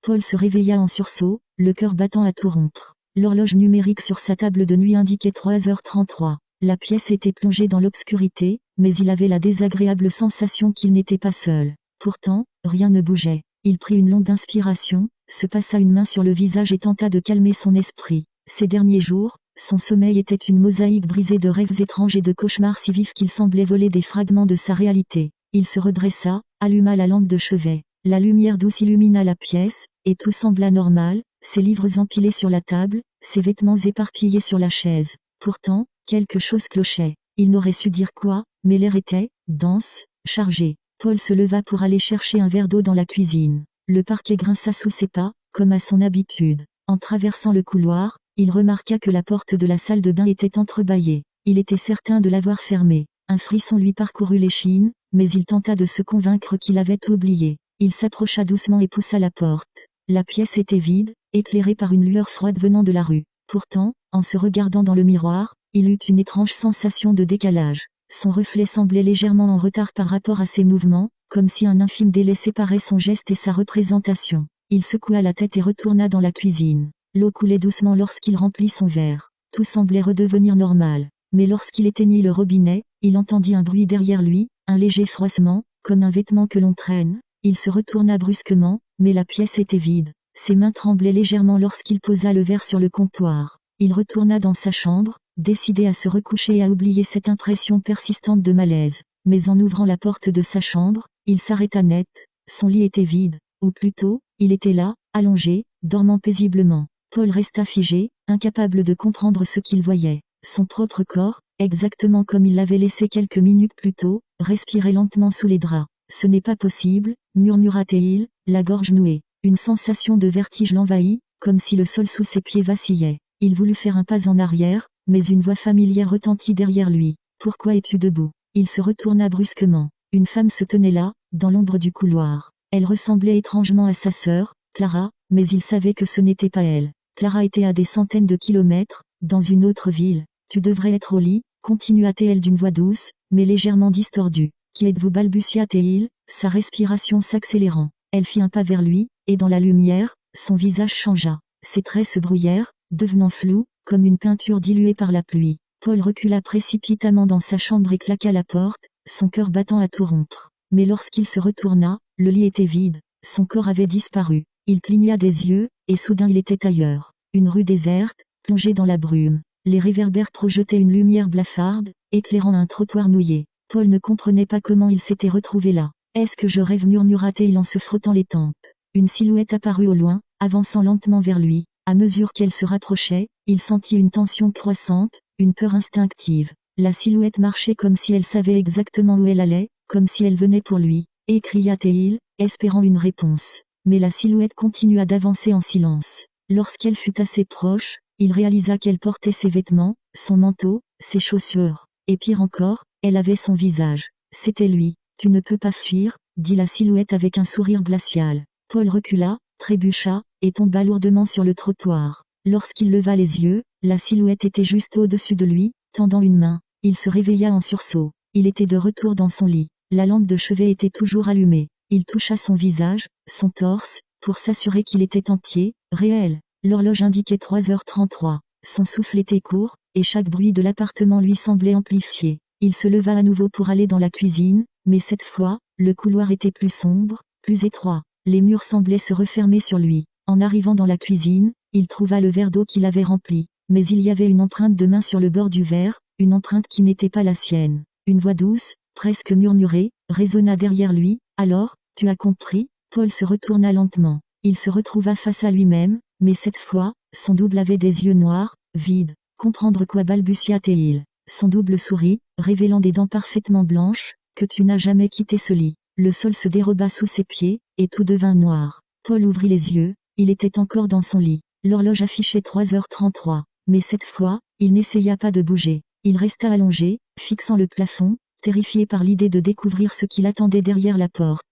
Paul se réveilla en sursaut, le cœur battant à tout rompre. L'horloge numérique sur sa table de nuit indiquait 3h33. La pièce était plongée dans l'obscurité, mais il avait la désagréable sensation qu'il n'était pas seul. Pourtant, rien ne bougeait. Il prit une longue inspiration, se passa une main sur le visage et tenta de calmer son esprit. Ces derniers jours, son sommeil était une mosaïque brisée de rêves étranges et de cauchemars si vifs qu'il semblait voler des fragments de sa réalité. Il se redressa, alluma la lampe de chevet. La lumière douce illumina la pièce, et tout sembla normal, ses livres empilés sur la table, ses vêtements éparpillés sur la chaise. Pourtant, quelque chose clochait. Il n'aurait su dire quoi, mais l'air était dense, chargé. Paul se leva pour aller chercher un verre d'eau dans la cuisine. Le parquet grinça sous ses pas, comme à son habitude. En traversant le couloir, il remarqua que la porte de la salle de bain était entrebâillée. Il était certain de l'avoir fermée. Un frisson lui parcourut l'échine, mais il tenta de se convaincre qu'il avait oublié. Il s'approcha doucement et poussa la porte. La pièce était vide, éclairée par une lueur froide venant de la rue. Pourtant, en se regardant dans le miroir, il eut une étrange sensation de décalage. Son reflet semblait légèrement en retard par rapport à ses mouvements, comme si un infime délai séparait son geste et sa représentation. Il secoua la tête et retourna dans la cuisine. L'eau coulait doucement lorsqu'il remplit son verre. Tout semblait redevenir normal. Mais lorsqu'il éteignit le robinet, il entendit un bruit derrière lui, un léger froissement, comme un vêtement que l'on traîne. Il se retourna brusquement, mais la pièce était vide. Ses mains tremblaient légèrement lorsqu'il posa le verre sur le comptoir. Il retourna dans sa chambre, décidé à se recoucher et à oublier cette impression persistante de malaise. Mais en ouvrant la porte de sa chambre, il s'arrêta net. Son lit était vide, ou plutôt, il était là, allongé, dormant paisiblement. Paul resta figé, incapable de comprendre ce qu'il voyait. Son propre corps, exactement comme il l'avait laissé quelques minutes plus tôt, respirait lentement sous les draps. « Ce n'est pas possible », murmura-t-il, la gorge nouée. Une sensation de vertige l'envahit, comme si le sol sous ses pieds vacillait. Il voulut faire un pas en arrière, mais une voix familière retentit derrière lui. « Pourquoi es-tu debout ?» Il se retourna brusquement. Une femme se tenait là, dans l'ombre du couloir. Elle ressemblait étrangement à sa sœur, Clara, mais il savait que ce n'était pas elle. Clara était à des centaines de kilomètres, dans une autre ville. « Tu devrais être au lit », continua-t-elle d'une voix douce, mais légèrement distordue. « Qui êtes-vous » balbutia-t-il, sa respiration s'accélérant. Elle fit un pas vers lui, et dans la lumière, son visage changea. Ses traits se brouillèrent, devenant flous, comme une peinture diluée par la pluie. Paul recula précipitamment dans sa chambre et claqua la porte, son cœur battant à tout rompre. Mais lorsqu'il se retourna, le lit était vide, son corps avait disparu. Il cligna des yeux, et soudain il était ailleurs. Une rue déserte, plongée dans la brume. Les réverbères projetaient une lumière blafarde, éclairant un trottoir mouillé. Paul ne comprenait pas comment il s'était retrouvé là. « Est-ce que je rêve » murmura-t-il en se frottant les tempes. Une silhouette apparut au loin, avançant lentement vers lui. À mesure qu'elle se rapprochait, il sentit une tension croissante, une peur instinctive. La silhouette marchait comme si elle savait exactement où elle allait, comme si elle venait pour lui, et cria-t-il, espérant une réponse. Mais la silhouette continua d'avancer en silence. Lorsqu'elle fut assez proche, il réalisa qu'elle portait ses vêtements, son manteau, ses chaussures. Et pire encore, elle avait son visage. C'était lui. « Tu ne peux pas fuir », dit la silhouette avec un sourire glacial. Paul recula, trébucha, et tomba lourdement sur le trottoir. Lorsqu'il leva les yeux, la silhouette était juste au-dessus de lui, tendant une main. Il se réveilla en sursaut. Il était de retour dans son lit. La lampe de chevet était toujours allumée. Il toucha son visage, son torse, pour s'assurer qu'il était entier, réel. L'horloge indiquait 3h33. Son souffle était court, et chaque bruit de l'appartement lui semblait amplifié. Il se leva à nouveau pour aller dans la cuisine, mais cette fois, le couloir était plus sombre, plus étroit. Les murs semblaient se refermer sur lui. En arrivant dans la cuisine, il trouva le verre d'eau qu'il avait rempli. Mais il y avait une empreinte de main sur le bord du verre, une empreinte qui n'était pas la sienne. Une voix douce, presque murmurée, résonna derrière lui. « Alors, tu as compris ?» Paul se retourna lentement. Il se retrouva face à lui-même, mais cette fois, son double avait des yeux noirs, vides. « Comprendre quoi » balbutia-t-il. Son double sourit, révélant des dents parfaitement blanches. « Que tu n'as jamais quitté ce lit. » Le sol se déroba sous ses pieds, et tout devint noir. Paul ouvrit les yeux, il était encore dans son lit. L'horloge affichait 3h33, mais cette fois, il n'essaya pas de bouger. Il resta allongé, fixant le plafond, terrifié par l'idée de découvrir ce qui l'attendait derrière la porte.